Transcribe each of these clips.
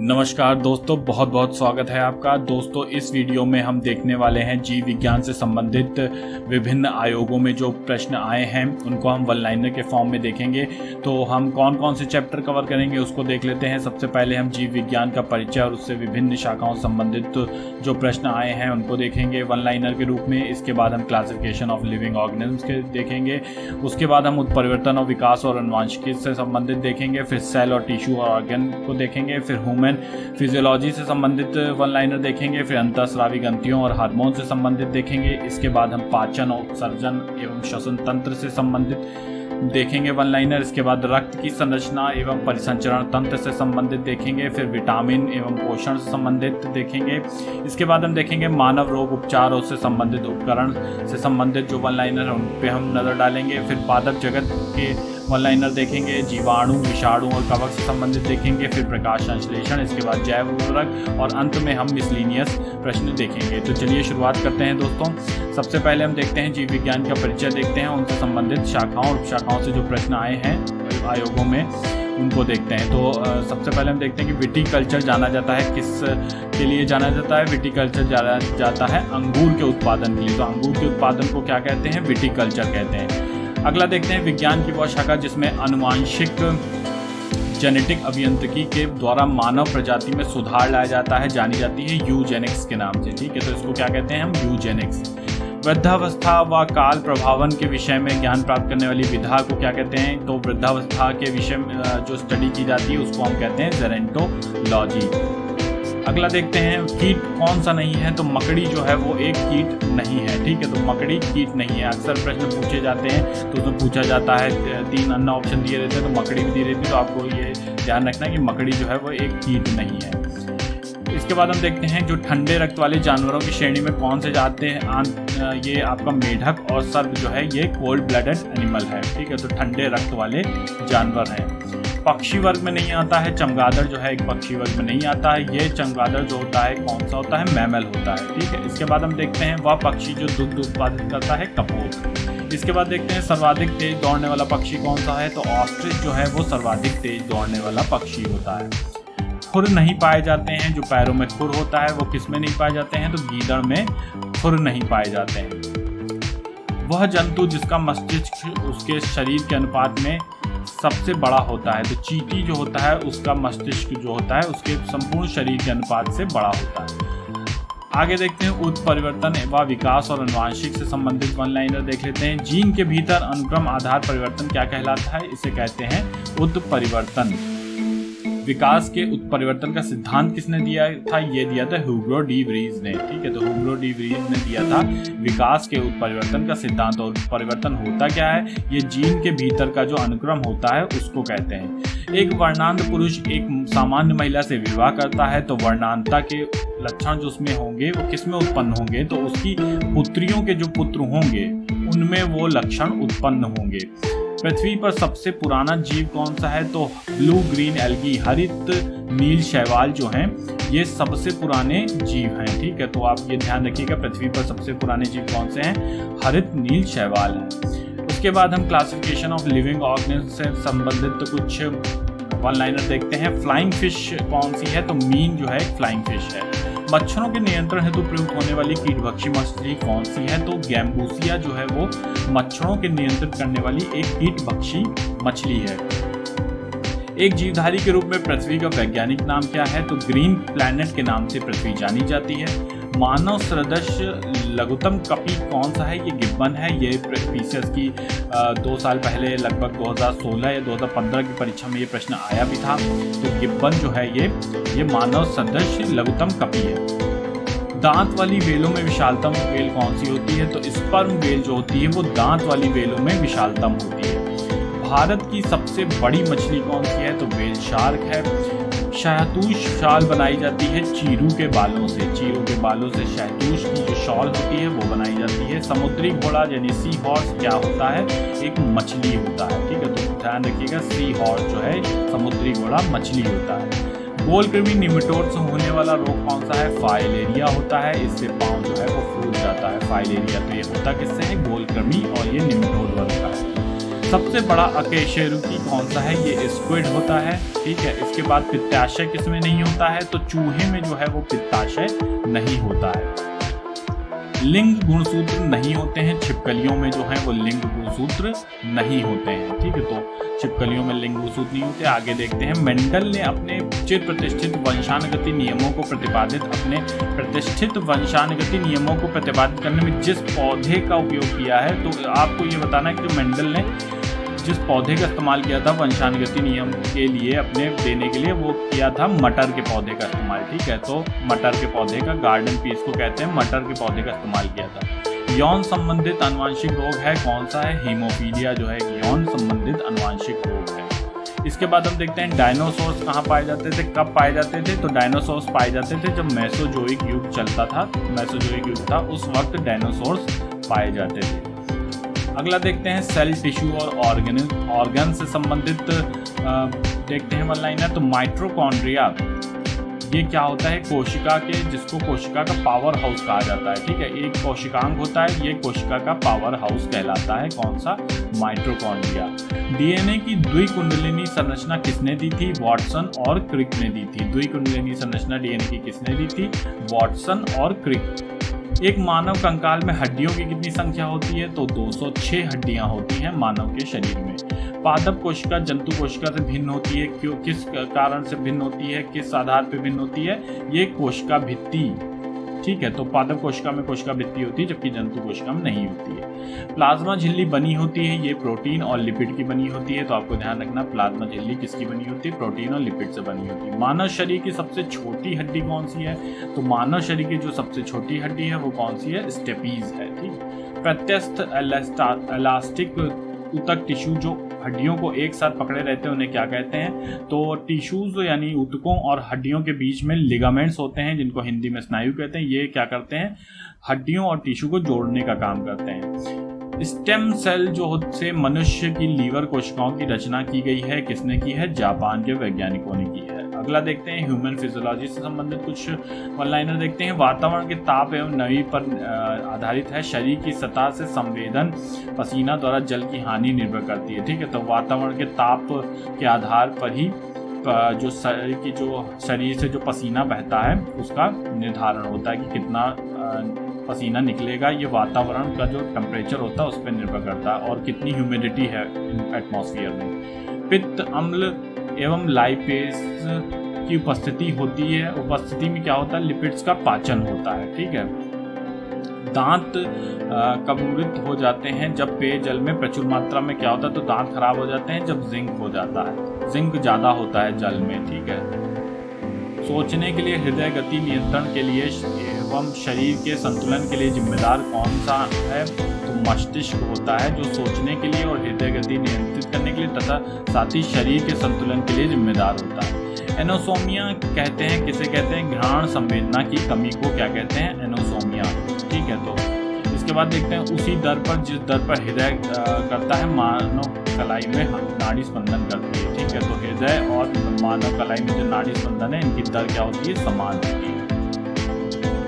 नमस्कार दोस्तों, बहुत बहुत स्वागत है आपका। दोस्तों, इस वीडियो में हम देखने वाले हैं जीव विज्ञान से संबंधित विभिन्न आयोगों में जो प्रश्न आए हैं उनको हम वन लाइनर के फॉर्म में देखेंगे। तो हम कौन कौन से चैप्टर कवर करेंगे उसको देख लेते हैं। सबसे पहले हम जीव विज्ञान का परिचय और उससे विभिन्न शाखाओं से संबंधित जो प्रश्न आए हैं उनको देखेंगे वन लाइनर के रूप में। इसके बाद हम क्लासिफिकेशन ऑफ लिविंग ऑर्गेनिज्म्स के देखेंगे। उसके बाद हम उत्परिवर्तन और विकास और अनुवांशिकी से संबंधित देखेंगे। फिर सेल और टिश्यू और ऑर्गन को देखेंगे। फिर ह्यूमन फिजियोलॉजी से संबंधित वन लाइनर देखेंगे। फिर अंतःस्रावी ग्रंथियों और हार्मोन से संबंधित देखेंगे। इसके बाद हम पाचन, उत्सर्जन एवं श्वसन तंत्र से संबंधित देखेंगे वन लाइनर। इसके बाद रक्त की संरचना एवं परिसंचरण तंत्र से संबंधित देखेंगे। फिर विटामिन एवं पोषण से संबंधित देखेंगे। इसके बाद हम देखेंगे मानव रोग उपचार से संबंधित उपकरण से संबंधित जो वन लाइनर है उन पे हम नज़र डालेंगे। फिर पादप जगत के वन लाइनर देखेंगे। जीवाणु, विषाणु और कवक से संबंधित देखेंगे। फिर प्रकाश संश्लेषण, इसके बाद जैव उर्वरक और अंत में हम मिसलिनियस प्रश्न देखेंगे। तो चलिए शुरुआत करते हैं दोस्तों। सबसे पहले हम देखते हैं जीव विज्ञान का परिचय देखते हैं, उनसे संबंधित शाखाओं और उपशाखाओं से जो प्रश्न आए हैं आयोगों में उनको देखते हैं। तो सबसे पहले हम देखते हैं कि विटीकल्चर जाना जाता है किस के लिए जाना जाता है। विटीकल्चर जाना जाता है अंगूर के उत्पादन के लिए। तो अंगूर के उत्पादन को क्या कहते हैं? विटीकल्चर कहते हैं। अगला देखते हैं विज्ञान की वह शाखा जिसमें आनुवांशिक जेनेटिक अभियांत्रिकी के द्वारा मानव प्रजाति में सुधार लाया जाता है, जानी जाती है यूजेनिक्स के नाम से। ठीक है, तो इसको क्या कहते हैं हम? यूजेनिक्स। वृद्धावस्था व काल प्रभावन के विषय में ज्ञान प्राप्त करने वाली विधा को क्या कहते हैं? तो वृद्धावस्था के विषय में जो स्टडी की जाती है उसको हम कहते हैं जेरेंटोलॉजी। अगला देखते हैं कीट कौन सा नहीं है? तो मकड़ी जो है वो एक कीट नहीं है। ठीक है, तो मकड़ी कीट नहीं है। अक्सर प्रश्न पूछे जाते हैं तो उसमें पूछा जाता है, 3 अन्य ऑप्शन दिए रहते हैं तो मकड़ी भी दी रहती है। तो आपको ये ध्यान रखना है कि मकड़ी जो है वो एक कीट नहीं है। इसके बाद हम देखते हैं जो ठंडे रक्त वाले जानवरों की श्रेणी में कौन से जाते हैं। ये आपका मेढक और सर्प जो है ये कोल्ड ब्लडेड एनिमल है। ठीक है, तो ठंडे रक्त वाले जानवर हैं। पक्षी वर्ग में नहीं आता है। चमगादड़ जो है एक पक्षी वर्ग में नहीं आता है। ये चमगादड़ जो होता है कौन सा होता है? मैमल होता है। ठीक है, इसके बाद हम देखते हैं वह पक्षी जो दुग्ध उत्पादित करता है, कपोत। इसके बाद देखते हैं सर्वाधिक तेज दौड़ने वाला पक्षी कौन सा है? तो ऑस्ट्रिच जो है वो सर्वाधिक तेज दौड़ने वाला पक्षी होता है। खुर नहीं पाए जाते हैं। जो पैरों में खुर होता है वो किस में नहीं पाए जाते हैं? तो गीदड़ में खुर नहीं पाए जाते हैं। वह जंतु जिसका मस्तिष्क उसके शरीर के अनुपात में सबसे बड़ा होता है। तो चींटी जो होता है उसका मस्तिष्क जो होता है उसके संपूर्ण शरीर के अनुपात से बड़ा होता है। आगे देखते हैं उत्परिवर्तन एवं विकास और अनुवांशिक से संबंधित वन लाइनर देख लेते हैं। जीन के भीतर अनुक्रम आधार परिवर्तन क्या कहलाता है? इसे कहते हैं उत्परिवर्तन। विकास के उत्परिवर्तन का सिद्धांत किसने दिया था? ये दिया था ह्यूगो डी व्रीज ने। ठीक है, तो ह्यूगो डी व्रीज ने दिया था विकास के उत्परिवर्तन का सिद्धांत। और उत्परिवर्तन होता क्या है? ये जीन के भीतर का जो अनुक्रम होता है उसको कहते हैं। एक वर्णांध पुरुष एक सामान्य महिला से विवाह करता है तो वर्णांधता के लक्षण जो उसमें होंगे वो किसमें उत्पन्न होंगे? तो उसकी पुत्रियों के जो पुत्र होंगे उनमें वो लक्षण उत्पन्न होंगे। पृथ्वी पर सबसे पुराना जीव कौन सा है? तो ब्लू ग्रीन एल्गी, हरित नील शैवाल जो हैं ये सबसे पुराने जीव हैं। ठीक है, तो आप ये ध्यान रखिएगा पृथ्वी पर सबसे पुराने जीव कौन से हैं? हरित नील शैवाल हैं। उसके बाद हम क्लासिफिकेशन ऑफ लिविंग ऑर्गेनिज्म से संबंधित कुछ वन लाइनर देखते हैं। फ्लाइंग फिश कौन सी है? तो मीन जो है एक फ्लाइंग फिश है। मच्छरों के नियंत्रण हेतु प्रयुक्त होने वाली कीटभक्षी मछली कौन सी है? तो गैम्बूसिया जो है वो मच्छरों के नियंत्रित करने वाली एक कीटभक्षी मछली है। एक जीवधारी के रूप में पृथ्वी का वैज्ञानिक नाम क्या है? तो ग्रीन प्लैनेट के नाम से पृथ्वी जानी जाती है। मानव सदृश लघुतम कपी कौन सा है? ये गिब्बन है। ये पीसीएस की 2 साल पहले लगभग 2016 या 2015 की परीक्षा में ये प्रश्न आया भी था। तो गिब्बन जो है ये मानव सदृश लघुतम कपी है। दांत वाली वेलों में विशालतम वेल कौन सी होती है? तो स्पर्म वेल जो होती है वो दांत वाली वेलों में विशालतम होती है। भारत की सबसे बड़ी मछली कौन सी है? तो वेल शार्क है। शहतूश शाल बनाई जाती है चीरू के बालों से। चीरू के बालों से शहतूश की जो शॉल होती है वो बनाई जाती है। समुद्री घोड़ा यानी सी हॉर्स क्या होता है? एक मछली होता है। ठीक है, तो ध्यान रखिएगा सी हॉर्स जो है समुद्री घोड़ा मछली होता है। गोलकृमि निमेटोड से होने वाला रोग कौन सा है? फाइलेरिया होता है। इससे पाँव जो है वो फूल जाता है, फाइलेरिया। तो ये होता किससे है? गोलकृमि और ये निमेटोड वर्ग का है। सबसे बड़ा अकशेरुकी कौन सा है? ये स्क्विड होता है, ठीक है। इसके बाद पित्ताशय किसमें नहीं होता है? तो चूहे में जो है वो पित्ताशय नहीं होता है। लिंग गुणसूत्र नहीं होते हैं, छिपकलियों में जो है वो लिंग गुणसूत्र नहीं होते हैं, ठीक है। तो छिपकलियों में लिंग गुणसूत्र नहीं होते। आगे देखते हैं, मेंडल ने अपने चिर प्रतिष्ठित वंशानुगति नियमों को प्रतिपादित करने में जिस पौधे का उपयोग किया है, तो आपको ये बताना है कि मेंडल ने जिस पौधे का इस्तेमाल किया था वंशानुगति नियम के लिए अपने देने के लिए, वो किया था मटर के पौधे का इस्तेमाल, ठीक है। तो मटर के पौधे का, गार्डन पीस को कहते हैं, मटर के पौधे का इस्तेमाल किया था। यौन संबंधित आनुवांशिक रोग है कौन सा है? हीमोफीलिया जो है यौन संबंधित आनुवांशिक रोग है। इसके बाद हम देखते हैं डायनासोर्स कहाँ पाए जाते थे, कब पाए जाते थे? तो डायनासोर्स पाए जाते थे जब मेसोजोइक युग चलता था, मेसोजोइक युग था, उस वक्त डायनासोर्स पाए जाते थे। अगला देखते हैं सेल, टिश्यू और ऑर्गन से संबंधित देखते हैं वन लाइनर। तो माइटोकॉन्ड्रिया ये क्या होता है? कोशिका के, जिसको कोशिका का पावर हाउस कहा जाता है, ठीक है। एक कोशिकांग होता है, ये कोशिका का पावर हाउस कहलाता है, कौन सा? माइटोकॉन्ड्रिया। डीएनए की द्विकुंडलिनी संरचना किसने दी थी? वॉटसन और क्रिक ने दी थी। द्विकुंडलिनी संरचना डीएनए की किसने दी थी? वॉटसन और क्रिक। एक मानव कंकाल में हड्डियों की कितनी संख्या होती है? तो 206 हड्डियां होती हैं मानव के शरीर में। पादप कोशिका जंतु कोशिका से भिन्न होती है, क्यों, किस कारण से भिन्न होती है, किस आधार पर भिन्न होती है? ये कोशिका भित्ति, ठीक है। तो पादप कोशिका में कोशिका भित्ति होती है, जबकि जंतु कोशिका में नहीं होती है। प्लाज्मा झिल्ली बनी होती है, ये प्रोटीन और लिपिड की बनी होती है, तो आपको ध्यान रखना प्लाज्मा झिल्ली किसकी बनी होती है? प्रोटीन और लिपिड से बनी होती है। मानव शरीर की सबसे छोटी हड्डी कौन सी है? तो मानव शरीर की जो सबसे छोटी हड्डी है वो कौन सी है? स्टेपीज है, ठीक। प्रत्यस्थ इलास्टिक ऊतक टिश्यू जो हड्डियों को एक साथ पकड़े रहते हैं उन्हें क्या कहते हैं? तो टिश्यूज यानी ऊतकों और हड्डियों के बीच में लिगामेंट्स होते हैं, जिनको हिंदी में स्नायु कहते हैं। ये क्या करते हैं? हड्डियों और टिश्यू को जोड़ने का काम करते हैं। स्टेम सेल जो से मनुष्य की लीवर कोशिकाओं की रचना की गई है, किसने की है? जापान के वैज्ञानिकों ने की है। अगला देखते हैं ह्यूमन फिजियोलॉजी से संबंधित कुछ वन लाइनर देखते हैं। वातावरण के ताप एवं नमी पर आधारित है। शरीर की सतह से संवेदन पसीना द्वारा जल की हानि निर्भर करती है, ठीक है। तो वातावरण के ताप के आधार पर ही जो शरीर से जो पसीना बहता है उसका निर्धारण होता है कि कितना पसीना निकलेगा। ये वातावरण का जो टेम्परेचर होता है उस पर निर्भर करता है, और कितनी ह्यूमिडिटी है एटमॉस्फेयर में। पित्त, अम्ल एवं लाइपेज की उपस्थिति होती है। उपस्थिति में क्या होता है? लिपिड्स का पाचन होता है, ठीक है। दांत कमृत हो जाते हैं जब पेयजल में प्रचुर मात्रा में क्या होता है? तो दांत खराब हो जाते हैं जब जिंक हो जाता है, जिंक ज्यादा होता है जल में, ठीक है। सोचने के लिए, हृदय गति नियंत्रण के लिए एवं शरीर के संतुलन के लिए जिम्मेदार कौन सा है? तो मस्तिष्क होता है, जो सोचने के लिए और हृदय गति नियंत्रित करने के लिए तथा साथ ही शरीर के संतुलन के लिए जिम्मेदार होता है। एनोसोमिया कहते हैं, किसे कहते हैं? घ्राण संवेदना की कमी को क्या कहते हैं? एनोसोमिया, ठीक है। तो इसके बाद देखते हैं, उसी दर पर जिस दर पर हृदय करता है मानव कलाई में नाड़ी स्पंदन करती है, ठीक है। तो हृदय और मानव कलाई में जो नाड़ी स्पंदन है इनकी दर क्या होती है? समान होती है।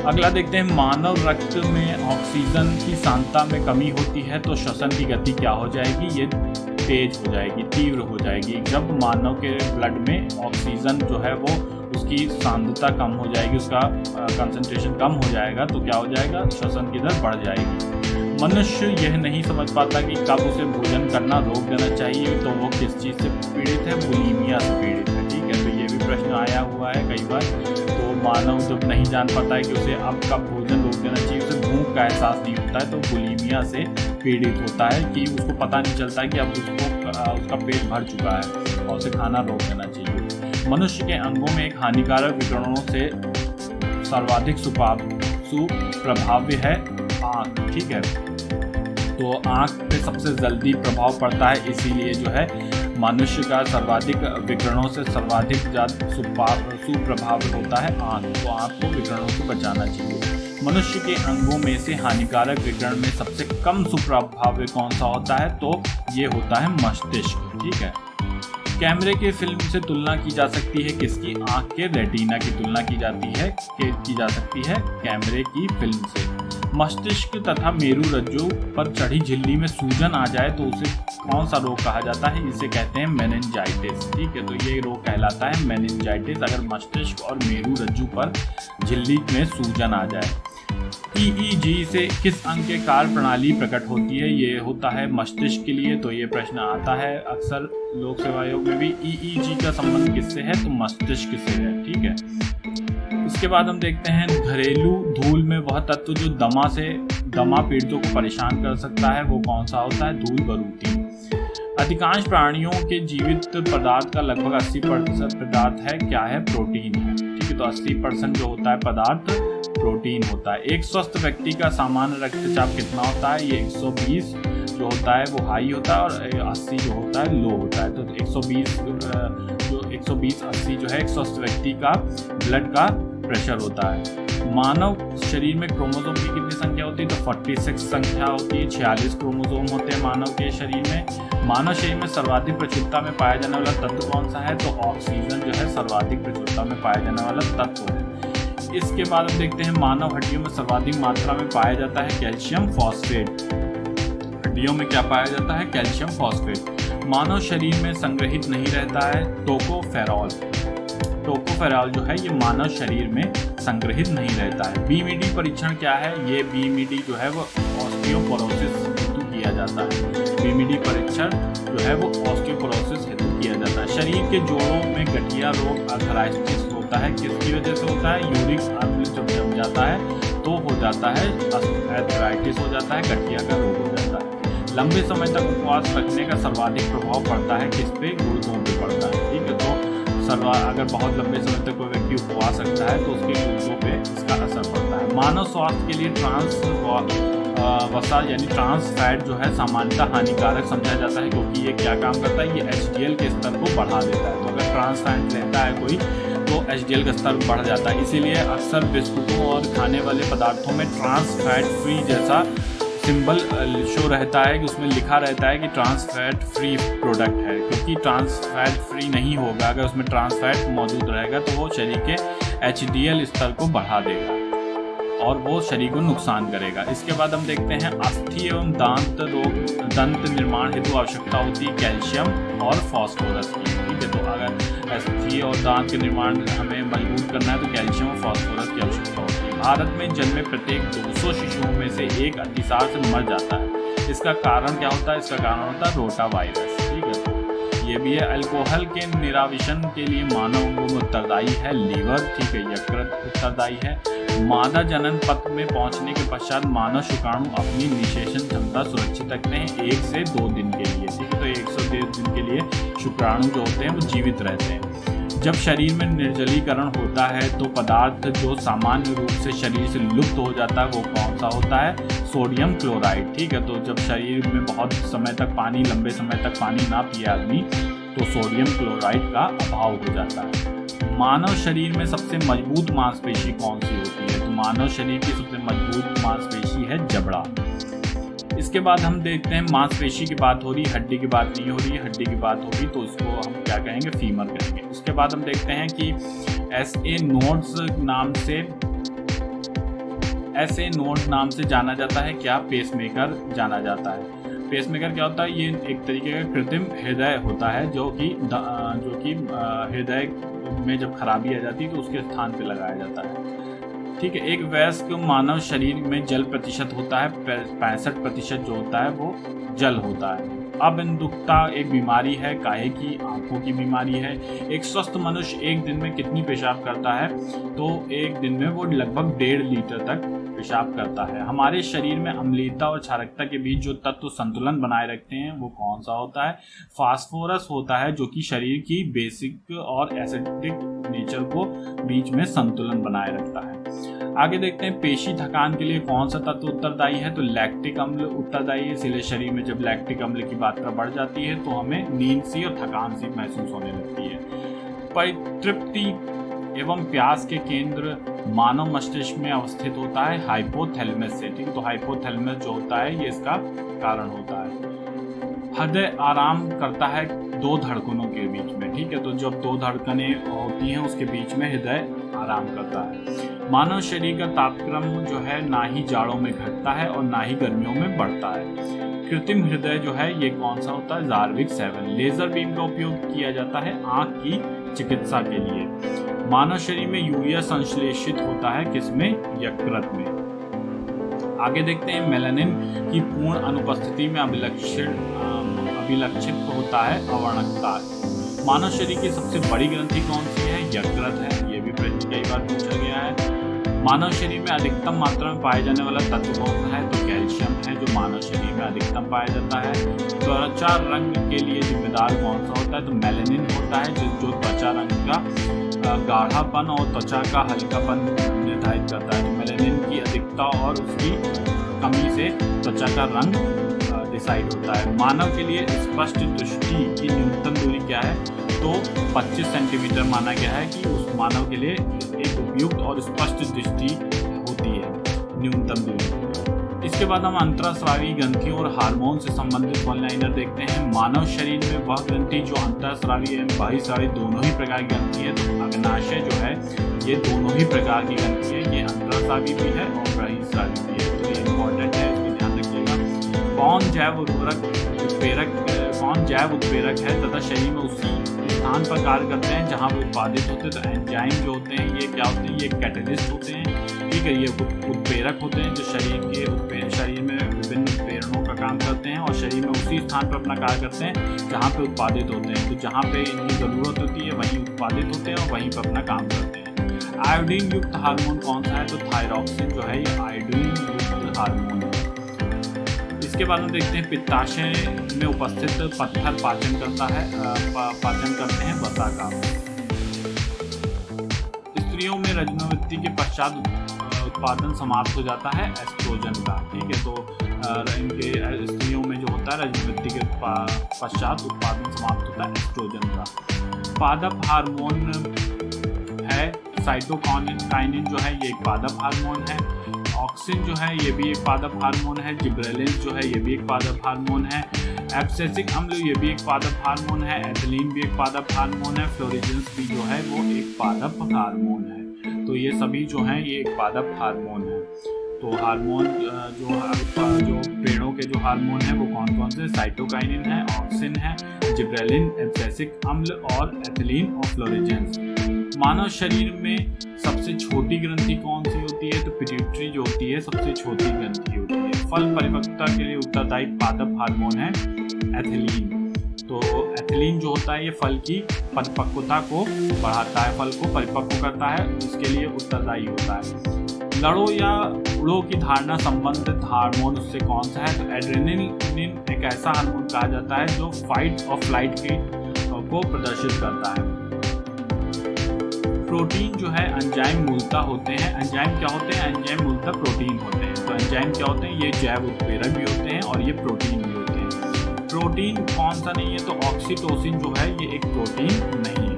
अगला देखते हैं, मानव रक्त में ऑक्सीजन की सांद्रता में कमी होती है तो श्वसन की गति क्या हो जाएगी? ये तेज हो जाएगी, तीव्र हो जाएगी। जब मानव के ब्लड में ऑक्सीजन जो है वो उसकी सांद्रता कम हो जाएगी, उसका कंसंट्रेशन कम हो जाएगा, तो क्या हो जाएगा? श्वसन की दर बढ़ जाएगी। मनुष्य यह नहीं समझ पाता कि कब उसे भोजन करना रोक देना चाहिए, तो वो किस चीज़ से पीड़ित है? बुलीमिया से पीड़ित है, ठीक है। तो ये भी प्रश्न आया हुआ है कई बार। तो मानव जब नहीं जान पाता है कि उसे अब कब भोजन रोक देना चाहिए, उसे भूख का एहसास नहीं होता है, तो बुलीमिया से पीड़ित होता है कि उसको पता नहीं चलता है कि अब उसका पेट भर चुका है और उसे खाना रोक देना चाहिए। मनुष्य के अंगों में एक हानिकारक विकिरणों से सर्वाधिक सुप्रभाव्य है आँख, ठीक है। तो आँख पे सबसे जल्दी प्रभाव पड़ता है, इसीलिए जो है मनुष्य का सर्वाधिक विकिरणों से सर्वाधिक सुप्रभाव होता है आँख। तो आँख को विकिरणों से बचाना चाहिए। मनुष्य के अंगों में से हानिकारक विकिरण में सबसे कम सुप्रभाव कौन सा होता है? तो ये होता है मस्तिष्क, ठीक है। कैमरे के फिल्म से तुलना की जा सकती है किसकी? आँख के रेटिना की तुलना की जा सकती है कैमरे की फिल्म से। मस्तिष्क तथा मेरु रज्जु पर चढ़ी झिल्ली में सूजन आ जाए तो उसे कौन सा रोग कहा जाता है? इसे कहते हैं मेनिंजाइटिस। ठीक है, तो ये रोग कहलाता है मेनिंजाइटिस अगर मस्तिष्क और मेरु रज्जु पर झिल्ली में सूजन आ जाए। EEG से किस अंग के कार्य प्रणाली प्रकट होती है? ये होता है मस्तिष्क के लिए, तो ये प्रश्न आता है अक्सर लोक सेवा आयोग में भी। EEG का संबंध किससे है? तो मस्तिष्क से है। ठीक है, इसके बाद हम देखते हैं घरेलू धूल में वह तत्व जो दमा पीड़ितों को परेशान कर सकता है वो कौन सा होता है? धूल बरूती। अधिकांश प्राणियों के जीवित पदार्थ का लगभग 80% पदार्थ है क्या है? प्रोटीन है। ठीक है, तो 80% जो होता है पदार्थ प्रोटीन होता है। एक स्वस्थ व्यक्ति का सामान्य रक्तचाप कितना होता है? ये 120 जो होता है वो हाई होता है और 80 जो होता है लो होता है। तो 120-80 जो है एक स्वस्थ व्यक्ति का ब्लड का प्रेशर होता है। मानव शरीर में क्रोमोसोम की कितनी संख्या होती है? तो 46 संख्या होती है। 46 क्रोमोसोम होते हैं मानव के शरीर में। मानव शरीर में सर्वाधिक प्रचुरता में पाया जाने वाला तत्व कौन सा है? तो ऑक्सीजन जो है सर्वाधिक प्रचुरता में पाया जाने वाला तत्व है। इसके बाद हम देखते हैं मानव हड्डियों में सर्वाधिक मात्रा में पाया जाता है कैल्शियम फॉस्फेट। हड्डियों में क्या पाया जाता है? Calcium phosphate. मानव शरीर में संग्रहित नहीं रहता है टोकोफेरॉल। टोकोफेरॉल जो है ये मानव शरीर में संग्रहित नहीं रहता है। BMD परीक्षण क्या है? ये BMD जो है वो ऑस्टियोपोरोसिस हेतु किया जाता है। BMD परीक्षण जो है वो ऑस्टियोपोरोसिस हेतु किया जाता है। शरीर के जोड़ों में गठिया रोग आर्थराइटिस होता है, किसकी वजह से होता है? यूरिक अम्ल जब जम जाता है तो हो जाता है आर्थराइटिस हो जाता है, गठिया का रोग हो जाता है। लंबे समय तक उपवास रखने का सर्वाधिक प्रभाव पड़ता है किस पे? गुर्दों पे पड़ता है। ठीक है, तो अगर बहुत लंबे समय तक कोई व्यक्ति उपवास रखता है तो उसके गुर्दों पे इसका असर पड़ता है। मानव स्वास्थ्य के लिए ट्रांस वसा यानी ट्रांस फैट जो है सामान्यतः हानिकारक समझा जाता है, क्योंकि ये क्या काम करता है? ये HDL के स्तर को बढ़ा देता है। तो अगर ट्रांस फैट लेता है कोई तो HDL का स्तर बढ़ जाता है। इसीलिए अक्सर बिस्कुटों और खाने वाले पदार्थों में ट्रांस फैट फ्री जैसा सिंबल शो रहता है कि उसमें लिखा रहता है कि ट्रांस फैट फ्री प्रोडक्ट है, क्योंकि ट्रांस फैट फ्री नहीं होगा। अगर उसमें ट्रांस फैट मौजूद रहेगा तो वो शरीर के HDL स्तर को बढ़ा देगा और वो शरीर को नुकसान करेगा। इसके बाद हम देखते हैं अस्थि एवं दंत निर्माण हेतु आवश्यकता होती है कैल्शियम और फास्फोरस की। ठीक है, तो अगर अस्थि और दांत के निर्माण हमें मजबूत करना है तो कैल्शियम और फास्फोरस की आवश्यकता होती है। भारत में जन्मे प्रत्येक 200 शिशुओं में से एक अतिसार से मर जाता है। इसका कारण क्या होता है? इसका कारण होता है रोटा वायरस। ठीक है, तो ये भी है। अल्कोहल के निराविशन के लिए मानव अंगों में उत्तरदायी है लीवर। ठीक है, यकृत उत्तरदायी है। मादा जनन पथ में पहुंचने के पश्चात मानव शुक्राणु अपनी निषेचन क्षमता सुरक्षित रखते हैं 1 से 2 दिन के लिए। ठीक है, तो 1 से 2 दिन के लिए शुक्राणु जो होते हैं वो जीवित रहते हैं। जब शरीर में निर्जलीकरण होता है तो पदार्थ जो सामान्य रूप से शरीर से लुप्त हो जाता है वो कौन सा होता है? Sodium chloride. ठीक है, तो जब शरीर में बहुत समय तक पानी, लंबे समय तक पानी ना पिए आदमी तो सोडियम क्लोराइड का अभाव हो जाता है। मानव शरीर में सबसे मजबूत मांसपेशी कौन सी होती है? तो मानव शरीर की सबसे मजबूत मांसपेशी है जबड़ा। इसके बाद हम देखते हैं मांसपेशी की बात हो रही है, हड्डी की बात नहीं हो रही है। हड्डी की बात होगी तो उसको हम क्या कहेंगे? फीमर कहेंगे। उसके बाद हम देखते हैं कि SA नोड नाम से जाना जाता है क्या? पेसमेकर जाना जाता है। पेसमेकर क्या होता है? ये एक तरीके का कृत्रिम हृदय होता है जो कि हृदय में जब खराबी आ जाती है तो उसके स्थान पे लगाया जाता है। ठीक है, एक वयस्क मानव शरीर में जल प्रतिशत होता है 65% जो होता है वो जल होता है। अबिंदुकता एक बीमारी है, काहे की? आंखों की बीमारी है। एक स्वस्थ मनुष्य एक दिन में कितनी पेशाब करता है? तो एक दिन में वो लगभग 1.5 लीटर तक पेशाब करता है। हमारे शरीर में अम्लीयता और क्षारकता के बीच जो तत्व संतुलन बनाए रखते हैं वो कौन सा होता है? फास्फोरस होता है, जो कि शरीर की बेसिक और एसिडिक नेचर को बीच में संतुलन बनाए रखता है। आगे देखते हैं पेशी थकान के लिए कौन सा तत्व उत्तरदायी है? तो लैक्टिक अम्ल उत्तरदायी है। इसीलिए शरीर में जब लैक्टिक अम्ल की मात्रा बढ़ जाती है तो हमें नींद सी और थकान सी महसूस होने लगती है। परितृप्ति एवं प्यास के केंद्र मानव मस्तिष्क में अवस्थित होता है हाइपोथैलेमस से। ठीक है, तो हाइपोथैलेमस जो होता है ये इसका कारण होता है। हृदय आराम करता है दो धड़कनों के बीच में, ठीक है। तो जब दो धड़कनें होती हैं उसके बीच में हृदय आराम करता है। मानव शरीर का तापक्रम जो है ना ही जाड़ों में घटता है और ना ही गर्मियों में बढ़ता है। कृत्रिम हृदय जो है ये कौन सा होता है? ज़ारविक 7। लेजर बीम का उपयोग किया जाता है आँख की चिकित्सा के लिए। मानव शरीर में यूरिया संश्लेषित होता है किसमें? यकृत में। आगे देखते हैं मेलानिन की पूर्ण अनुपस्थिति में अभिलक्षित होता है अवर्णकता। मानव शरीर की सबसे बड़ी ग्रंथि कौन सी है? यकृत है। ये भी प्रश्न कई बार पूछा गया है। मानव शरीर में अधिकतम मात्रा में पाया जाने वाला तत्व कौन सा है? तो कैल्शियम है जो मानव शरीर में अधिकतम पाया जाता है। त्वचा रंग के लिए जिम्मेदार कौन सा होता है? तो मेलानिन होता है जो त्वचा रंग का गाढ़ापन और त्वचा का हल्कापन निर्धारित करता है। तो मेलानिन की अधिकता और उसकी कमी से त्वचा का रंग डिसाइड होता है। मानव के लिए स्पष्ट दृष्टि की न्यूनतम दूरी क्या है? तो 25 सेंटीमीटर माना गया है कि उस मानव के लिए एक उपयुक्त और स्पष्ट दृष्टि होती है, न्यूनतम दूरी। इसके बाद हम अंतःस्रावी ग्रंथियों और हार्मोन से संबंधित वन लाइनर देखते हैं। मानव शरीर में वह ग्रंथि जो अंतःस्रावी एवं बाह्यस्रावी दोनों ही प्रकार की ग्रंथि है। तो अग्नाशय जो है ये दोनों ही प्रकार की ग्रंथि है, ये अंतःस्रावी भी है और बाह्यस्रावी भी है। तो ये इंपॉर्टेंट है, इसको ध्यान रखिएगा। कौन जैव उत्प्रेरक है तथा शरीर में उसी स्थान पर कार्य करते हैं जहां वे उत्पादित होते हैं? तो एंजाइम जो होते हैं ये क्या होते हैं? ये कैटलिस्ट होते हैं, ठीक है। ये उत्प्रेरक होते हैं जो शरीर में विभिन्न उत्प्रेरणों का काम करते हैं और शरीर में उसी स्थान पर अपना कार्य करते हैं जहाँ पे उत्पादित होते हैं। तो जहाँ पे इनकी ज़रूरत होती है वहीं उत्पादित होते हैं और वहीं पर अपना काम करते हैं। आयोडीन युक्त हार्मोन कौन सा है? तो थायरॉक्सिन जो है ये आयोडीन युक्त हार्मोन है। इसके बाद हम देखते हैं पित्ताशय में उपस्थित पत्थर पाचन करते हैं वसा का। स्त्रियों में रजोनिवृत्ति के पश्चात उत्पादन समाप्त हो जाता है एस्ट्रोजन का, ठीक है। तो इनके स्त्रियों में जो होता है रजोनिवृत्ति के पश्चात उत्पादन समाप्त होता है एस्ट्रोजन का। पादप हार्मोन है साइटोकाइनिन जो है ये एक पादप हार्मोन है। ऑक्सिन जो है ये भी एक पादप हार्मोन है। जिब्रेलिन जो है ये भी एक पादप हार्मोन है। एब्सिसिक अम्ल ये भी एक पादप हार्मोन है। एथिलीन भी एक पादप हार्मोन है। फ्लोरिजेंस भी जो है वो एक पादप हार्मोन है। तो ये सभी जो हैं ये एक पादप हार्मोन है। तो हार्मोन जो पेड़ों के जो हार्मोन है वो कौन कौन से? साइटोकाइनिन है, ऑक्सिन है, जिब्रेलिन, एब्सिसिक अम्ल और एथिलीन और फ्लोरिजेंस। मानव शरीर में सबसे छोटी ग्रंथि कौन सी होती है? तो पिट्यूटरी जो होती है सबसे छोटी ग्रंथि होती है। फल परिपक्वता के लिए उत्तरदायी पादप हार्मोन है एथिलीन। तो एथिलीन जो होता है ये फल की परिपक्वता को बढ़ाता है, फल को परिपक्व करता है, इसके लिए उत्तरदायी होता है। लड़ो या उड़ो की धारणा संबंधित हार्मोन उससे कौन सा है? तो एड्रेनलिन एक ऐसा हार्मोन कहा जाता है जो फाइट और फ्लाइट को प्रदर्शित करता है। प्रोटीन जो है एंजाइम मूलतः होते हैं। एंजाइम क्या होते हैं? एंजाइम मूलतः प्रोटीन होते हैं। तो एंजाइम क्या होते हैं? ये जैव उत्प्रेरक भी होते हैं और ये प्रोटीन भी होते हैं। प्रोटीन कौन सा नहीं है? तो ऑक्सीटोसिन जो है ये एक प्रोटीन नहीं है।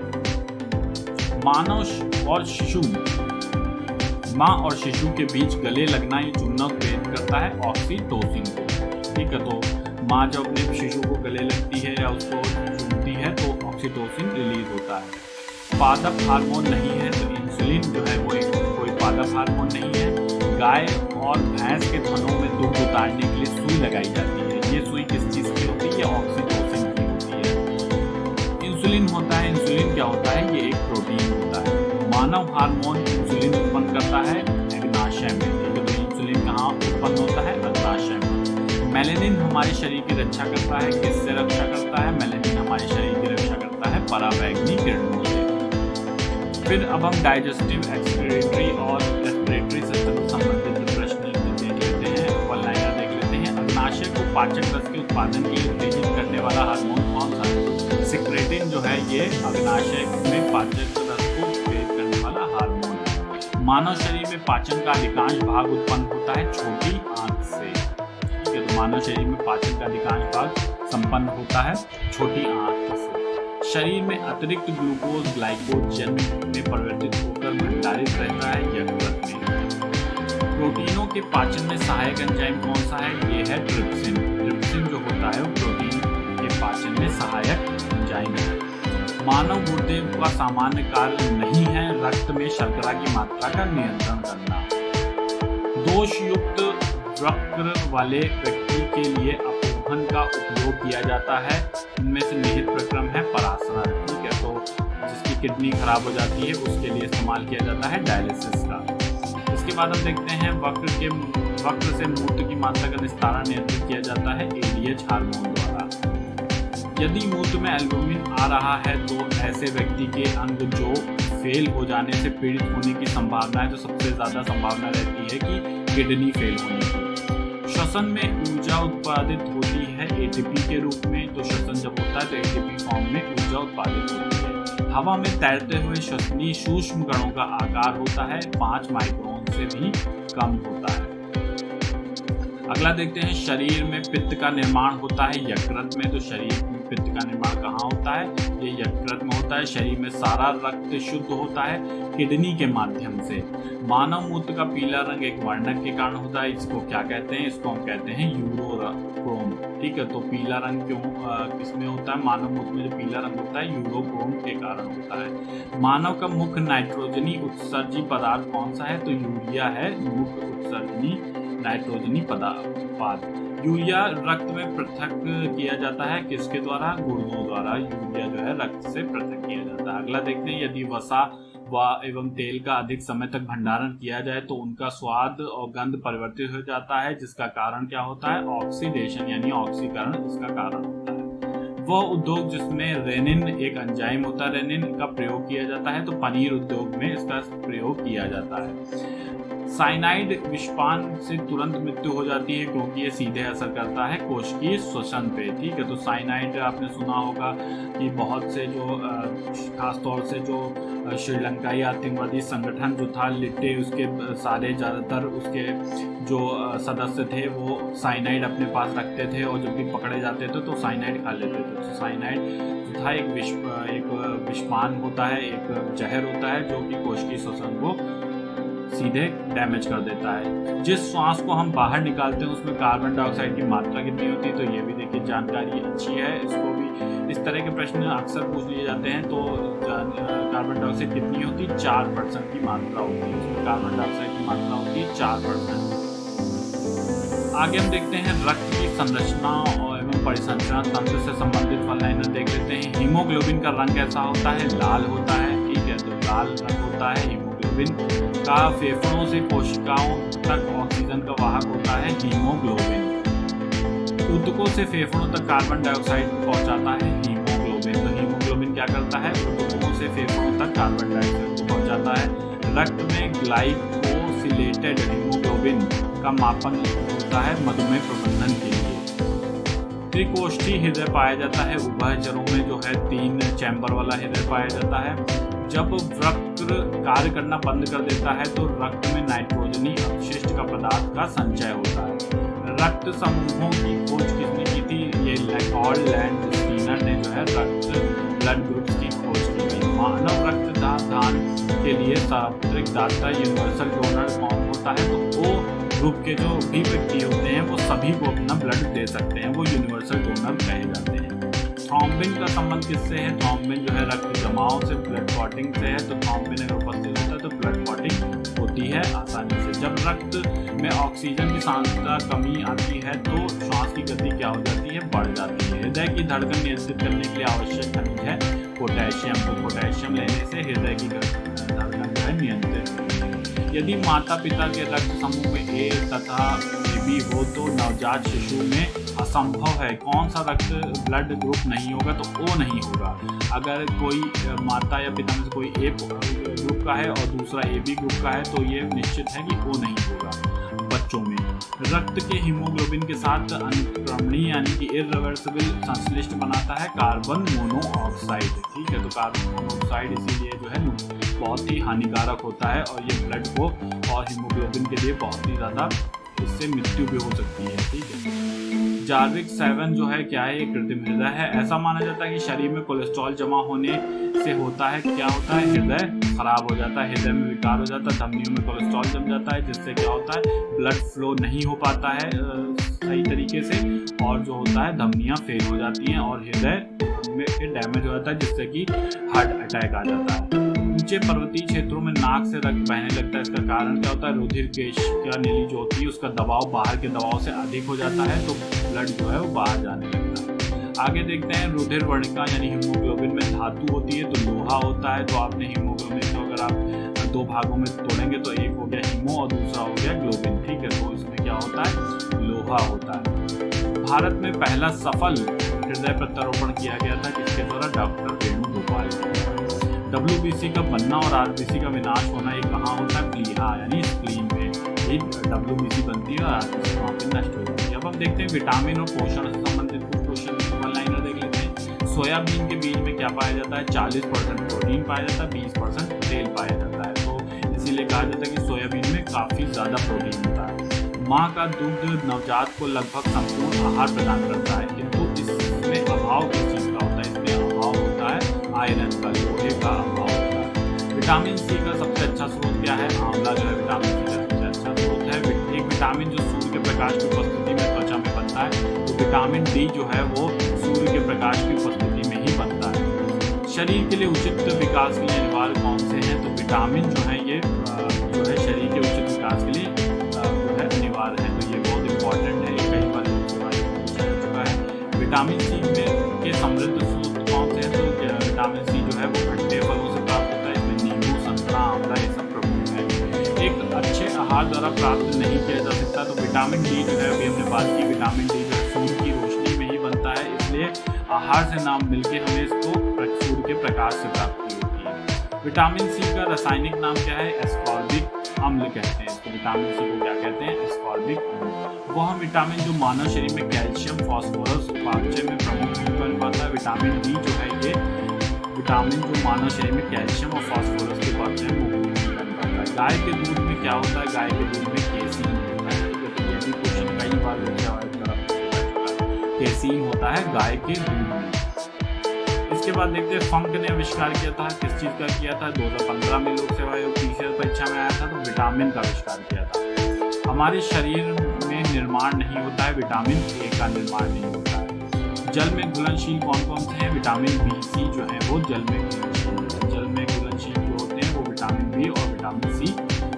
माँ और शिशु के बीच गले लगना या चुनना प्रेरित करता है ऑक्सीटोसिन को, ठीक है। तो माँ जब अपने शिशु को गले लगती है या उसको चूमती है तो ऑक्सीटोसिन रिलीज होता है। पादप हार्मोन नहीं है तो इंसुलिन जो है वो कोई पादप हार्मोन नहीं है। गाय और भैंस के थनों में दूध उतारने के लिए सुई लगाई जाती है। ये सुई किस चीज़ की होती है? ये ऑक्सीटोसिन की होती है। इंसुलिन होता है, इंसुलिन क्या होता है? ये एक प्रोटीन होता है। मानव हार्मोन इंसुलिन उत्पन्न करता है अग्नाशय में, ठीक है। तो इंसुलिन कहाँ उत्पन्न होता है? अग्नाशय में। मेलानिन हमारे शरीर की रक्षा करता है, किससे रक्षा करता है? मेलानिन हमारे शरीर की रक्षा करता है पराबैंगनी किरणों से। फिर अब हम डाइजेस्टिव, एक्सक्रीटरी और रेस्पिरेटरी सिस्टम से संबंधित प्रश्न देख लेते हैं, वन लाइनर देख लेते हैं। अग्नाशय को पाचक रस के उत्पादन के लिए उत्तेजित करने वाला हार्मोन कौन सा है? सिक्रेटिन जो है ये अग्नाशय में पाचक रस को उत्तेजित करने वाला हार्मोन है। मानव शरीर में पाचन का अधिकांश भाग उत्पन्न होता है छोटी आंत से, ठीक है। तो मानव शरीर में पाचन का अधिकांश भाग संपन्न होता है छोटी आंत से। शरीर में अतिरिक्त ग्लूकोज ग्लाइकोजन में परिवर्तित होकर भंडारित रहता है यकृत में। प्रोटीनों के पाचन में सहायक एंजाइम कौन सा है? ये है ट्रिप्सिन। ट्रिप्सिन जो होता है वो प्रोटीन के पाचन में सहायक एंजाइम साइन है। मानव गुर्दे का सामान्य कार्य नहीं है रक्त में शर्करा की मात्रा का नियंत्रण करना। दोषयुक्त वक्र वाले व्यक्ति के लिए अपोहन का उपयोग किया जाता है। इनमें से निहित प्रक्रम है परासरण, ठीक है, तो जिसकी किडनी खराब हो जाती है उसके लिए इस्तेमाल किया जाता है डायलिसिस का। इसके बाद हम देखते हैं वक्र से मूत्र की मात्रा का निस्तारण नियंत्रित किया जाता है एडीएच हार्मोन द्वारा। यदि मूत्र में एल्बुमिन आ रहा है तो ऐसे व्यक्ति के अंग जो फेल हो जाने से पीड़ित होने की संभावना है, तो सबसे ज्यादा संभावना रहती है कि किडनी फेल होने की। श्वसन में ऊर्जा उत्पादित होती है एटीपी के रूप में, तो श्वसन जब होता है तो एटीपी फॉर्म में ऊर्जा उत्पादित होती है। हवा में तैरते हुए श्वसनीय सूक्ष्म कणों का आकार होता है 5 माइक्रोन से भी कम होता है। अगला देखते हैं, शरीर में पित्त का निर्माण होता है यकृत में, तो शरीर में पित्त का निर्माण कहाँ होता है, ये यकृत में होता है। शरीर में सारा रक्त शुद्ध होता है किडनी के माध्यम से। मानव मूत्र का पीला रंग एक वर्णक के कारण होता है, इसको क्या कहते हैं, इसको हम कहते हैं यूरोक्रोम, ठीक है। तो पीला रंग क्यों किसमें होता है, मानव मूत्र में जो पीला रंग होता है यूरोक्रोम के कारण होता है। मानव का मुख्य नाइट्रोजनी उत्सर्जी पदार्थ कौन सा है, तो यूरिया है मुख्य उत्सर्जनी नाइट्रोजनी पदार्थ। यूरिया रक्त में पृथक किया जाता है किसके द्वारा, गुर्दों द्वारा यूरिया जो है रक्त से पृथक किया जाता है। अगला देखते हैं, यदि वसा एवं तेल का अधिक समय तक भंडारण किया जाए तो उनका स्वाद और गंध परिवर्तित हो जाता है, जिसका कारण क्या होता है, ऑक्सीडेशन यानी ऑक्सीकरण इसका कारण होता है। वह उद्योग जिसमें रेनिन एक एंजाइम होता है, रेनिन का प्रयोग किया जाता है, तो पनीर उद्योग में इसका प्रयोग किया जाता है। साइनाइड विषपान से तुरंत मृत्यु हो जाती है क्योंकि ये सीधे असर करता है कोशिकीय श्वसन पे, ठीक है। तो साइनाइड आपने सुना होगा कि बहुत से जो खासतौर से जो श्रीलंकाई आतंकवादी संगठन जो था लिट्टे, उसके सारे ज़्यादातर उसके जो सदस्य थे वो साइनाइड अपने पास रखते थे और जब भी पकड़े जाते थे तो साइनाइड खा लेते थे। तो साइनाइड जो था एक विषपान होता है, एक जहर होता है जो कि कोशिकीय श्वसन को सीधे डैमेज कर देता है। जिस श्वास को हम बाहर निकालते हैं उसमें कार्बन डाइऑक्साइड की मात्रा कितनी होती है, तो ये भी देखिए जानकारी अच्छी है। इसको भी इस तरह के प्रश्न अक्सर पूछ लिए जाते हैं। तो कार्बन डाइऑक्साइड कितनी होती है, 4% की मात्रा होती है, उसमें कार्बन डाइऑक्साइड की मात्रा होती है 4%। आगे हम देखते हैं रक्त की संरचना एवं परिसंचरण तंत्र से संबंधित वन लाइनर देख लेते हैं। हीमोग्लोबिन का रंग कैसा होता है, लाल होता है, ठीक है। तो लाल रंग होता है हीमोग्लोबिन का। फेफड़ों से कोशिकाओं तक ऑक्सीजन का वाहक होता है हीमोग्लोबिन। ऊतकों से फेफड़ों तक कार्बन डाइऑक्साइड पहुंचाता है हीमोग्लोबिन। तो हीमोग्लोबिन क्या करता है, ऊतकों से फेफड़ों तक कार्बन डाइऑक्साइड को पहुंचाता है। रक्त में ग्लाइकोसिलेटेड हीमोग्लोबिन का मापन होता है मधुमेह प्रबंधन के लिए। त्रिकोष्ठी हृदय पाया जाता है उभयचरों में, जो है 3 चैम्बर वाला हृदय पाया जाता है। जब वक्र कार्य करना बंद कर देता है तो रक्त में नाइट्रोजनी अपशिष्ट का पदार्थ का संचय होता है। रक्त समूहों की खोज किसने की थी, ये लैकॉर्ड लैंड स्कीनर ने जो है रक्त ब्लड ग्रुप्स की खोज की थी। मानव रक्त दान के लिए सार्वत्रिक दाता यूनिवर्सल डोनर कौन होता है, तो वो ग्रुप के जो भी व्यक्ति होते हैं वो सभी को अपना ब्लड दे सकते हैं, वो यूनिवर्सल डोनर कहे जाते हैं। थ्रोम्बिन का संबंध किससे है, थ्रोम्बिन जो है रक्त जमाव से, ब्लड क्लॉटिंग से है। तो थ्रोम्बिन अगर उपस्थित होता है तो ब्लड क्लॉटिंग होती है आसानी से। जब रक्त में ऑक्सीजन की सांद्रता कमी आती है तो श्वास की गति क्या हो जाती है, बढ़ जाती है। हृदय की धड़कन नियंत्रित करने के लिए आवश्यक खनिज है पोटेशियम। तो पोटेशियम लेने से हृदय की धड़कन जो है नियंत्रित होती है। यदि माता पिता के रक्त समूह में ए तथा बी हो तो नवजात शिशु में असंभव है। कौन सा रक्त ब्लड ग्रुप नहीं होगा, तो ओ नहीं होगा। अगर कोई माता या पिता में से कोई ए ग्रुप का है और दूसरा ए बी ग्रुप का है तो ये निश्चित है कि ओ नहीं होगा बच्चों में। रक्त के हीमोग्लोबिन के साथ अनुक्रमणीय यानी कि इररिवर्सिबल संश्लिष्ट बनाता है कार्बन मोनोऑक्साइड, ठीक है। तो कार्बन मोनोऑक्साइड इसीलिए जो है बहुत ही हानिकारक होता है और ये ब्लड को और हीमोग्लोबिन के लिए बहुत ही ज़्यादा इससे मृत्यु भी हो सकती है, ठीक है। जार्विक 7 जो है क्या है, ये कृत्रिम हृदय है। ऐसा माना जाता है कि शरीर में कोलेस्ट्रॉल जमा होने से होता है, क्या होता है, हृदय खराब हो जाता है, हृदय में विकार हो जाता है, धमनियों में कोलेस्ट्रॉल जम जाता है, जिससे क्या होता है ब्लड फ्लो नहीं हो पाता है सही तरीके से, और जो होता है धमनियाँ फेल हो जाती हैं और हृदय में डैमेज हो जाता है, जिससे कि हार्ट अटैक आ जाता है। ऊंचे पर्वतीय क्षेत्रों में नाक से रक्त बहने लगता है। इसका कारण क्या होता है, रुधिर केशिका नली जो होती है उसका दबाव बाहर के दबाव से अधिक हो जाता है, तो ब्लड जो है वो बाहर जाने लगता है। आगे देखते हैं रुधिर वर्णिका यानी हीमोग्लोबिन में धातु होती है, तो लोहा होता है। तो आपने हीमोग्लोबिन को अगर आप दो भागों में तोड़ेंगे तो एक हो गया हीमो और दूसरा हो गया ग्लोबिन, ठीक है। तो इसमें क्या होता है, लोहा होता है। भारत में पहला सफल हृदय प्रत्यारोपण किया गया था, किसके द्वारा, डॉक्टर वेणुगोपाल। WBC का बनना और RBC का विनाश होना ये कहाँ होता है, प्लीहा यानी स्प्लीन में ही WBC बनती है और RBC वहाँ पे नष्ट हो जाती है। अब हम देखते हैं विटामिन और पोषण से संबंधित कुछ क्वेश्चन वन लाइनर देख लेते हैं। सोयाबीन के बीज में क्या पाया जाता है, 40% प्रोटीन पाया जाता है, 20% तेल पाया जाता है। तो इसीलिए कहा जाता है कि सोयाबीन में काफ़ी ज़्यादा प्रोटीन होता है। माँ का दूध नवजात को लगभग संपूर्ण आहार प्रदान करता है, किंतु इसमें अभाव किस चीज़ का होता है, इसमें अभाव होता है आयरन का, लोहे का अभाव होता है। विटामिन सी का सबसे अच्छा स्रोत क्या है, आंवला जो है विटामिन सी का सबसे अच्छा स्रोत है। एक विटामिन जो सूर्य के प्रकाश की उपस्थिति में त्वचा में बनता है, तो विटामिन डी जो है वो सूर्य के प्रकाश की उपस्थिति में ही बनता है। शरीर के लिए उचित विकास के लिए अनिवार्य कौन से हैं, तो विटामिन जो है ये जो है शरीर के उचित विकास के लिए अनिवार्य है, तो ये बहुत इंपॉर्टेंट है, कई बार पूछा जा चुका है। विटामिन सी में के समृद्ध स्रोत कौन से हैं, तो विटामिन सी जो है वो खट्टे फलों से प्राप्त होता है, इसमें नींबू, संतरा, आंवला ये सब प्रमुख है। एक अच्छे आहार द्वारा प्राप्त नहीं किया जा सकता, तो विटामिन डी जो है अभी हमने बात की, विटामिन डी जो सूर्य की रोशनी में ही बनता है, इसलिए आहार से नाम मिलके हमें इसको सूर्य के प्रकाश से प्राप्ति होती है। विटामिन सी का रासायनिक नाम क्या है, एस्कॉर्बिक अम्ल कहते हैं इसको। विटामिन सी को क्या कहते हैं, एस्कॉर्बिक अम्ल। वह विटामिन जो मानव शरीर में कैल्शियम, फास्फोरस उपापचय में प्रमुख भूमिका निभाता है। विटामिन डी जो है ये विटामिन जो मानव शरीर में कैल्शियम और फास्फोरस के उपापचय में भूमिका निभाता है। गाय के दूध में क्या होता है, गाय के दूध में केसीन होता है, तो ये भी क्वेश्चन कई बार केसीन होता है गाय के दूध में। इसके बाद देखते हैं फंक ने आविष्कार किया था, किस चीज़ का किया था, 2015 में लोक सेवा आयोग की परीक्षा में आया था, तो विटामिन का आविष्कार किया था। हमारे शरीर में निर्माण नहीं होता है, विटामिन ए का निर्माण नहीं होता है। जल में घुलनशील कौन कौन से हैं, विटामिन बी, सी जो है वो जल में घुलनशील है। जल में घुलनशील जो होते हैं वो विटामिन बी और विटामिन सी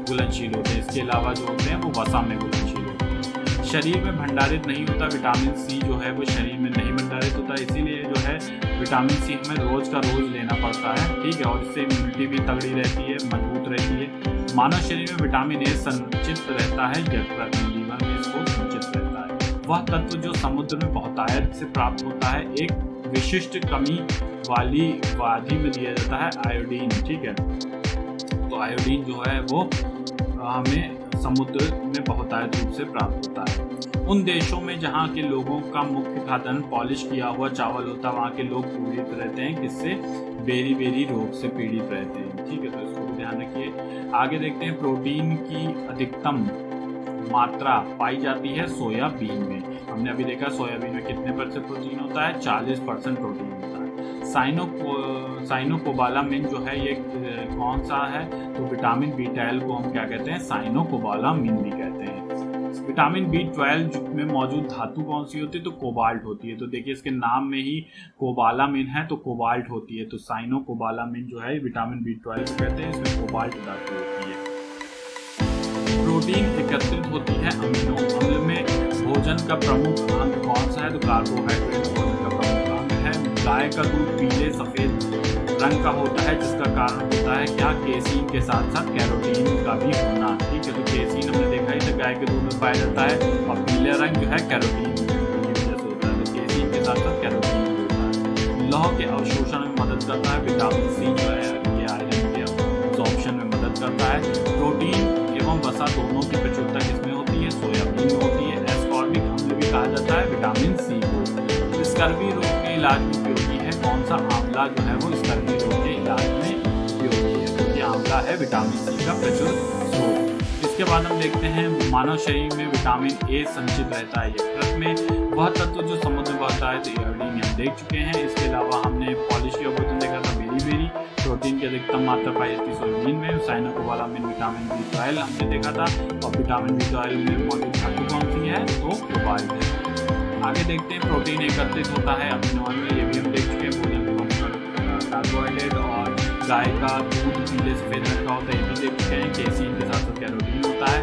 घुलनशील होते हैं। इसके अलावा जो होते हैं वो वसा में घुलनशील होते हैं। शरीर में भंडारित नहीं होता, विटामिन सी जो है वो शरीर में नहीं भंडारित होता, इसीलिए जो है विटामिन सी हमें रोज का रोज लेना पड़ता है, ठीक है। और इससे इम्यूनिटी भी तगड़ी रहती है, मजबूत रहती है। मानव शरीर में विटामिन ए संचित रहता है, जठर में, लीवर में इसको संचित रहता है। वह तत्व जो समुद्र में बहुतायत से प्राप्त होता है, एक विशिष्ट कमी वाली वादी में दिया जाता है, आयोडीन, ठीक है। तो आयोडीन जो है वो हमें समुद्र में बहुतायत रूप से प्राप्त होता है। उन देशों में जहाँ के लोगों का मुख्य खाद्यान्न पॉलिश किया हुआ चावल होता है, वहाँ के लोग पीड़ित रहते हैं, किससे, बेरी रोग से पीड़ित रहते हैं, ठीक है। तो इसको भी ध्यान रखिए। आगे देखते हैं प्रोटीन की अधिकतम मात्रा पाई जाती है सोयाबीन में। हमने अभी देखा सोयाबीन में कितने % प्रोटीन होता है, 40% प्रोटीन होता है। साइनोकोबालामिन जो है ये कौन सा है, तो विटामिन B12 को हम क्या कहते हैं, साइनोकोबालामिन भी कहते हैं। विटामिन B12 में मौजूद धातु कौन सी होती है, तो कोबाल्ट होती है। तो देखिए इसके नाम में ही कोबालामिन है, तो कोबाल्ट होती है। तो साइनोकोबालामिन जो है विटामिन B12 को कहते हैं, इसमें कोबाल्ट धातु होती है। प्रोटीन एकत्रित होती है अमीनो अम्ल में। भोजन का प्रमुख अंग कौन सा है, तो कार्बोहाइड्रेट भोजन का प्रमुख अंग है। गाय का दूध पीले सफेद रंग का होता है, जिसका कारण होता है क्या, केसीन के साथ साथ कैरोटीन का भी होना, ठीक है। तो केसीन हमने देखा ही था गाय के दूध में पाया जाता है, और पीले रंग जो है कैरोटीन की वजह से होता है, तो केसीन के साथ साथ कैरोटीन भी होता है। लौह के अवशोषण में मदद करता है, विटामिन सी जो है ये आयरन के अब्जॉर्प्शन में मदद करता है। प्रोटीन एवं वसा दोनों की प्रचुरता किसमें होती है, सोयाबीन में होती है। एस्कॉर्बिक अम्ल भी कहा जाता है विटामिन सी को। स्कर्वी रोग के इलाज में उपयोगी है कौन सा, आंवला जो है वो स्कर्वी रोग के इलाज में उपयोगी है, क्योंकि आंवला है विटामिन सी का प्रचुर स्रोत। इसके बाद हम देखते हैं मानव शरीर में विटामिन ए संचित रहता है यकृत में। वह तत्व जो समुद्र में बढ़ता है, तो आयोडीन हम देख चुके हैं। इसके अलावा हमने पॉलिश किया भोजन देखा था, बेरी प्रोटीन की अधिकतम मात्रा पाई जाती है सोयाबीन में। साइनोकोबालामिन विटामिन B12 हमने देखा था, और विटामिन B12 में मौजूद धातु कौन सी है, तो कोबाल्ट है। आगे देखते हैं प्रोटीन एकत्रित होता है अमीनो में, ये भी हम देख चुके हैं। भोजन कार्बोहाइड्रेट और गाय का दूध पीले सफेद रंग का होता है, ये भी देख चुके हैं। केसीन के साथ साथ कैरोटीन होता है।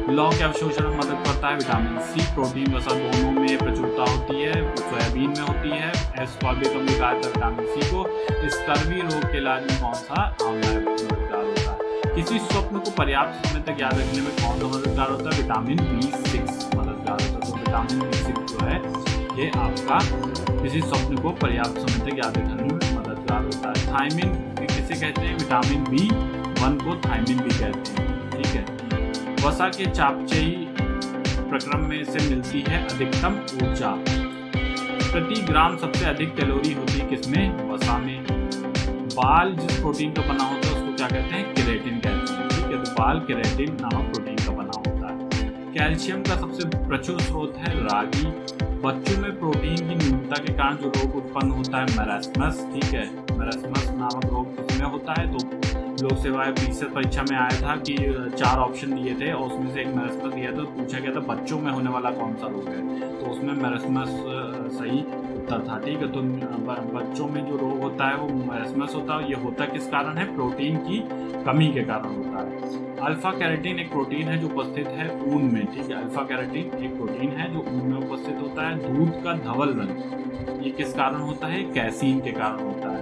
लौह के अवशोषण में मदद करता है। विटामिन सी, प्रोटीन वसा दोनों में प्रचुरता होती है, सोयाबीन में होती है। एस्कॉर्बिक अम्ल कहा जाता है विटामिन सी को। स्कर्वी रोग के इलाज में कौन सा आंवला मददगार होता है। किसी स्वप्न को पर्याप्त समय तक याद रखने में कौन सा मददगार होता है, विटामिन B6 मददगार होता है। तो विटामिन B6 जो है ये आपका किसी स्वप्न को पर्याप्त समय तक याद रखने में मददगार होता है। थायमिन किसे कहते हैं, विटामिन B1 को थायमिन भी कहते हैं, ठीक है। वसा के चापचयी प्रक्रम में से मिलती है अधिकतम ऊर्जा। प्रति ग्राम सबसे अधिक कैलोरी होती है किसमें, वसा में। बाल जिस प्रोटीन का बना होता है उसको क्या कहते हैं, केराटिन कहते हैं, ठीक है। तो बाल केराटिन नामक प्रोटीन का बना होता है। कैल्शियम का सबसे प्रचुर स्रोत है रागी। बच्चों में प्रोटीन की न्यूनता के कारण जो रोग उत्पन्न होता है मैरास्मस, ठीक है। मैरास्मस नामक रोग किसमें होता है, तो लोक सेवा प्रतिशत परीक्षा में आया था कि 4 ऑप्शन दिए थे और उसमें से एक मैरास्मस दिया था। पूछा गया था बच्चों में होने वाला कौन सा रोग है, तो उसमें मैरास्मस सही उत्तर था, ठीक है। तो बच्चों में जो रोग होता है वो मैरास्मस होता है। ये होता किस कारण है, प्रोटीन की कमी के कारण होता है। अल्फा कैरोटीन एक प्रोटीन है जो उपस्थित है ऊन में, ठीक है। अल्फा कैरोटीन एक प्रोटीन है जो ऊन में उपस्थित होता है। दूध का धवल रंग ये किस कारण होता है, कैसीन के कारण होता है।